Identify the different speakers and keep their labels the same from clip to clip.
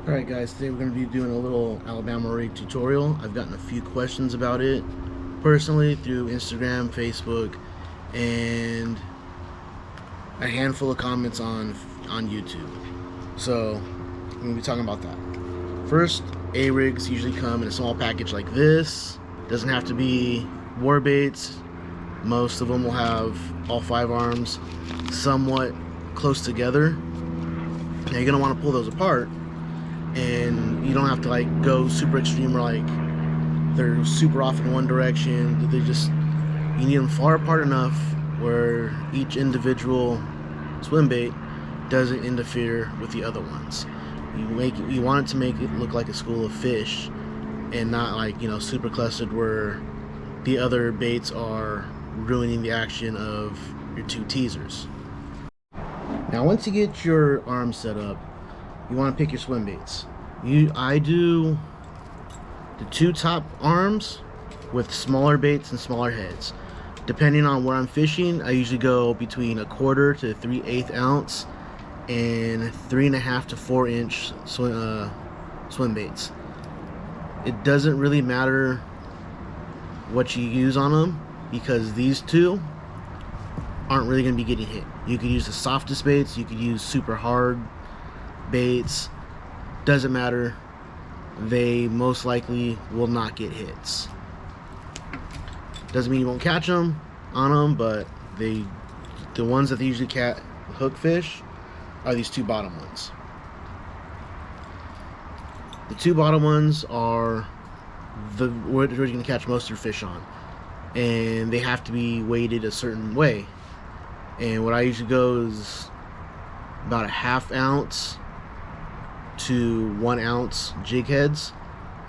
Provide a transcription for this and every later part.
Speaker 1: Alright guys, today we're going to be doing a little Alabama rig tutorial. I've gotten a few questions about it personally through Instagram, Facebook, and a handful of comments on YouTube. So I'm going to be talking about that. First, A-rigs usually come in a small package like this. Doesn't have to be war baits. Most of them will have all 5 arms somewhat close together. Now you're going to want to pull those apart, and you don't have to like go super extreme or like they're super off in one direction. You need them far apart enough where each individual swim bait doesn't interfere with the other ones. You want it to make it look like a school of fish and not like, you know, super clustered where the other baits are ruining the action of your 2 teasers. Now once you get your arms set up, you want to pick your swim baits. I do the 2 top arms with smaller baits and smaller heads. Depending on where I'm fishing, I usually go between 1/4 to 3/8 ounce and 3.5 to 4 inch swim baits. It doesn't really matter what you use on them because these 2 aren't really going to be getting hit. You could use the softest baits, you could use super hard baits, doesn't matter. They most likely will not get hits. Doesn't mean you won't catch them on them, but the ones that they usually hook fish are these 2 bottom ones. The 2 bottom ones are where you're going to catch most of your fish on, and they have to be weighted a certain way. And what I usually go is about a 1/2 ounce to 1 ounce jig heads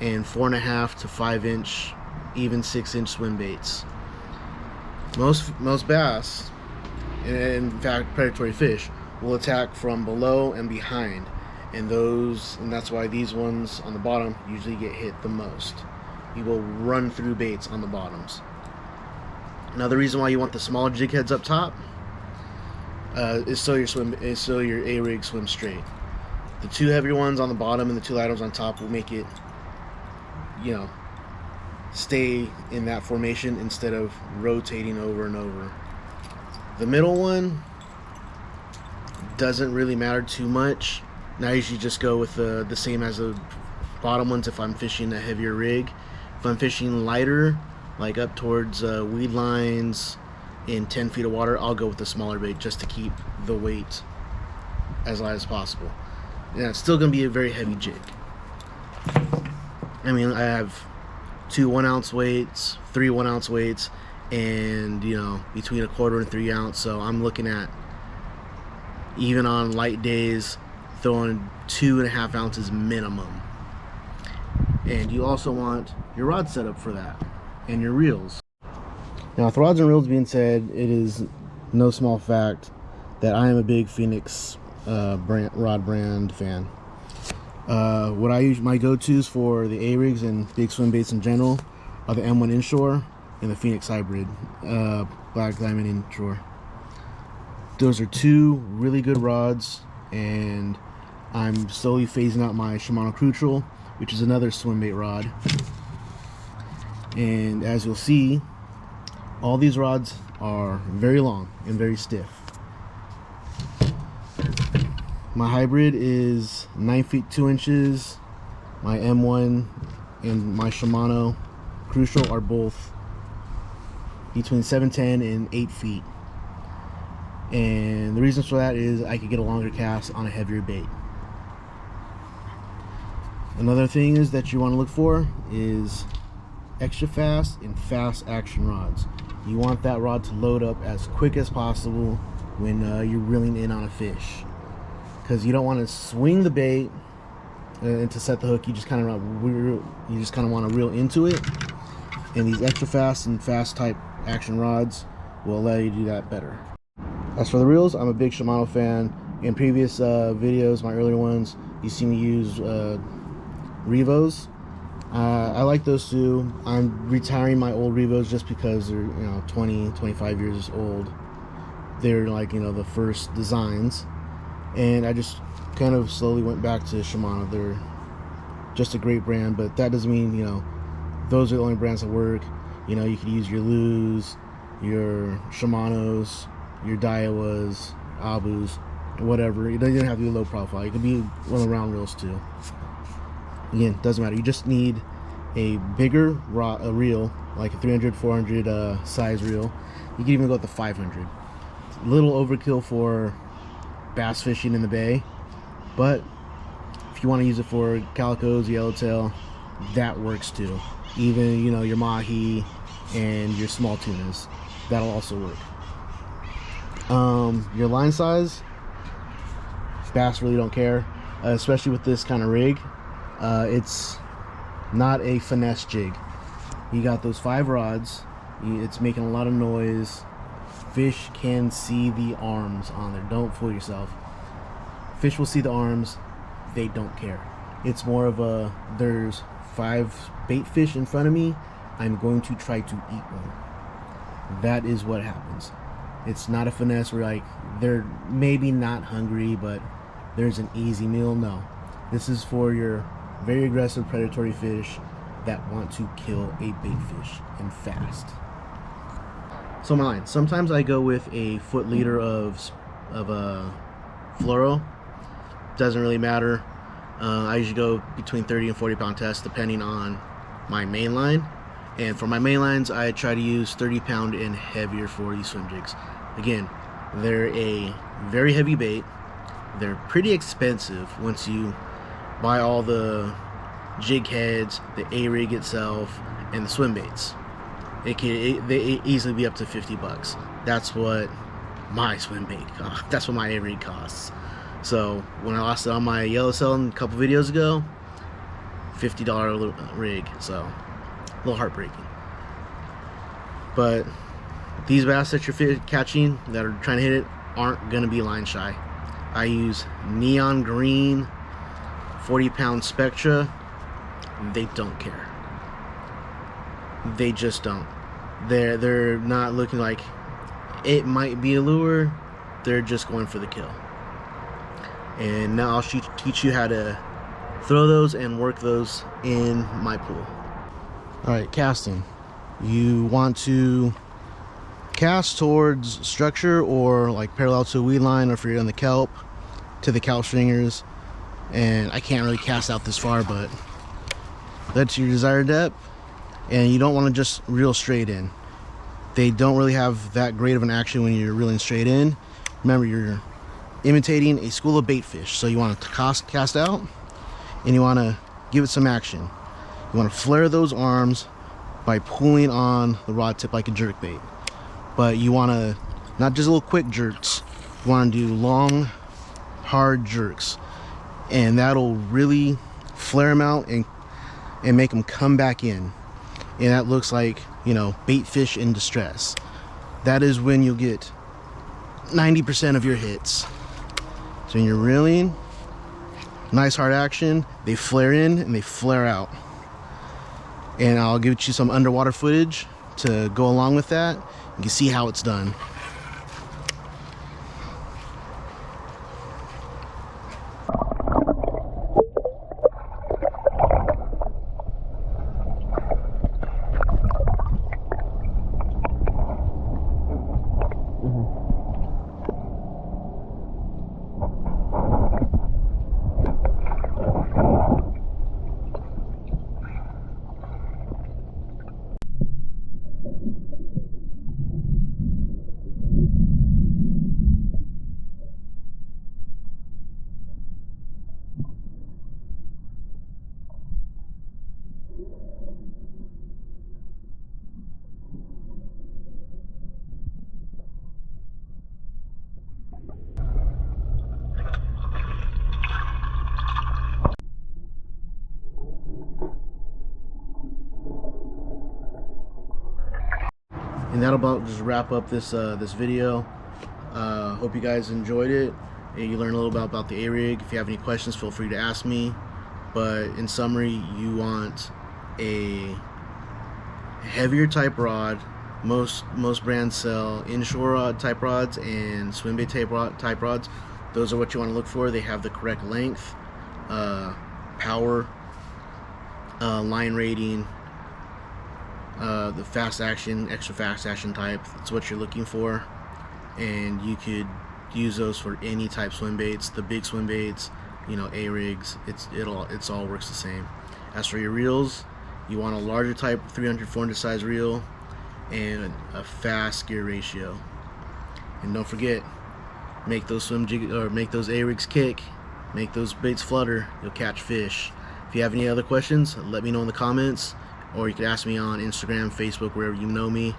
Speaker 1: and 4.5 to 5 inch, even 6 inch swim baits. Most bass, and in fact predatory fish, will attack from below and behind, and that's why these ones on the bottom usually get hit the most. You will run through baits on the bottoms. Another reason why you want the smaller jig heads up top is so your A-rig swims straight. The 2 heavier ones on the bottom and the 2 lighter ones on top will make it, you know, stay in that formation instead of rotating over and over. The middle one doesn't really matter too much. Now I usually just go with the same as the bottom ones if I'm fishing a heavier rig. If I'm fishing lighter, like up towards weed lines in 10 feet of water, I'll go with the smaller bait just to keep the weight as light as possible. Yeah, it's still going to be a very heavy jig. I mean, I have 2 1 ounce weights, 3 1 ounce weights, and, you know, between 1/4 and 3 ounce. So I'm looking at, even on light days, throwing 2.5 ounces minimum. And you also want your rod setup for that, and your reels. Now, with rods and reels being said, it is no small fact that I am a big Phoenix rod brand fan. What I use, my go-tos for the A-rigs and big swim baits in general are the M1 Inshore and the Phoenix Hybrid Black Diamond Inshore. Those are 2 really good rods, and I'm slowly phasing out my Shimano Crucial, which is another swim bait rod. And as you'll see, all these rods are very long and very stiff. My Hybrid is 9 feet 2 inches. My M1 and my Shimano Crucial are both between 7'10" and 8 feet. And the reason for that is I could get a longer cast on a heavier bait. Another thing is that you want to look for is extra fast and fast action rods. You want that rod to load up as quick as possible when you're reeling in on a fish, because you don't want to swing the bait and to set the hook. You just kind of want to reel into it, and these extra fast and fast type action rods will allow you to do that better. As for the reels, I'm a big Shimano fan. In previous videos, my earlier ones, you see me use Revos. I like those too. I'm retiring my old Revos just because they're, you know, 20, 25 years old. They're like, you know, the first designs. and I just kind of slowly went back to Shimano. They're just a great brand, but that doesn't mean, you know, those are the only brands that work. You know, you could use your Lew's, your Shimanos, your Daiwas, Abus, whatever. It doesn't have to be low profile. It could be one of the round reels too. Again, doesn't matter. You just need a bigger reel, like a 300, 400 size reel. You can even go with the 500. It's a little overkill for bass fishing in the bay, but if you want to use it for calicos, yellowtail, that works too. Even, you know, your mahi and your small tunas, that'll also work. Your line size, bass really don't care, especially with this kind of rig. It's not a finesse jig. You got those 5 rods, it's making a lot of noise. Fish can see the arms on there. Don't fool yourself. Fish will see the arms, they don't care. It's more of a, there's 5 bait fish in front of me, I'm going to try to eat one. That is what happens. It's not a finesse where, like, they're maybe not hungry, but there's an easy meal. No, this is for your very aggressive predatory fish that want to kill a bait fish and fast. So my line, sometimes I go with a foot leader of fluoro. Doesn't really matter. I usually go between 30 and 40 pound tests depending on my main line. And for my main lines, I try to use 30 pound and heavier for these swim jigs. Again, they're a very heavy bait. They're pretty expensive once you buy all the jig heads, the A-rig itself, and the swim baits. They easily be up to 50 bucks. That's what my swim bait costs. That's what my A-rig costs. So when I lost it on my Yellowtail a couple videos ago, $50 rig. So a little heartbreaking. But these bass that you're catching that are trying to hit it aren't gonna be line shy. I use neon green 40 pound Spectra. They don't care. They just don't. They're not looking like it might be a lure. They're just going for the kill. And now I'll teach you how to throw those and work those in my pool. Alright, casting. You want to cast towards structure or like parallel to a weed line, or if you're on the kelp, to the kelp stringers. And I can't really cast out this far, but that's your desired depth. And you don't want to just reel straight in. They don't really have that great of an action when you're reeling straight in. Remember, you're imitating a school of bait fish, so you want to cast out and you want to give it some action. You want to flare those arms by pulling on the rod tip like a jerk bait, but you want to not just little quick jerks. You want to do long, hard jerks, and that'll really flare them out and make them come back in. And that looks like, you know, bait fish in distress. That is when you'll get 90% of your hits. So when you're reeling, nice hard action, they flare in and they flare out. And I'll give you some underwater footage to go along with that. You can see how it's done. And that'll about just wrap up this this video. Hope you guys enjoyed it and you learned a little bit about the A-rig. If you have any questions, feel free to ask me. But in summary, you want a heavier type rod. Most brands sell inshore rod type rods and swim bait type rods. Those are what you want to look for. They have the correct length, power, line rating, the fast action, extra fast action type. That's what you're looking for, and you could use those for any type swim baits. The big swim baits, you know, A-rigs. It's all works the same. As for your reels, you want a larger type 300-400 size reel and a fast gear ratio. And don't forget, make those make those A-rigs kick, make those baits flutter. You'll catch fish. If you have any other questions, let me know in the comments, or you can ask me on Instagram, Facebook, wherever you know me,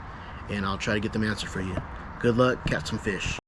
Speaker 1: and I'll try to get them answered for you. Good luck, catch some fish.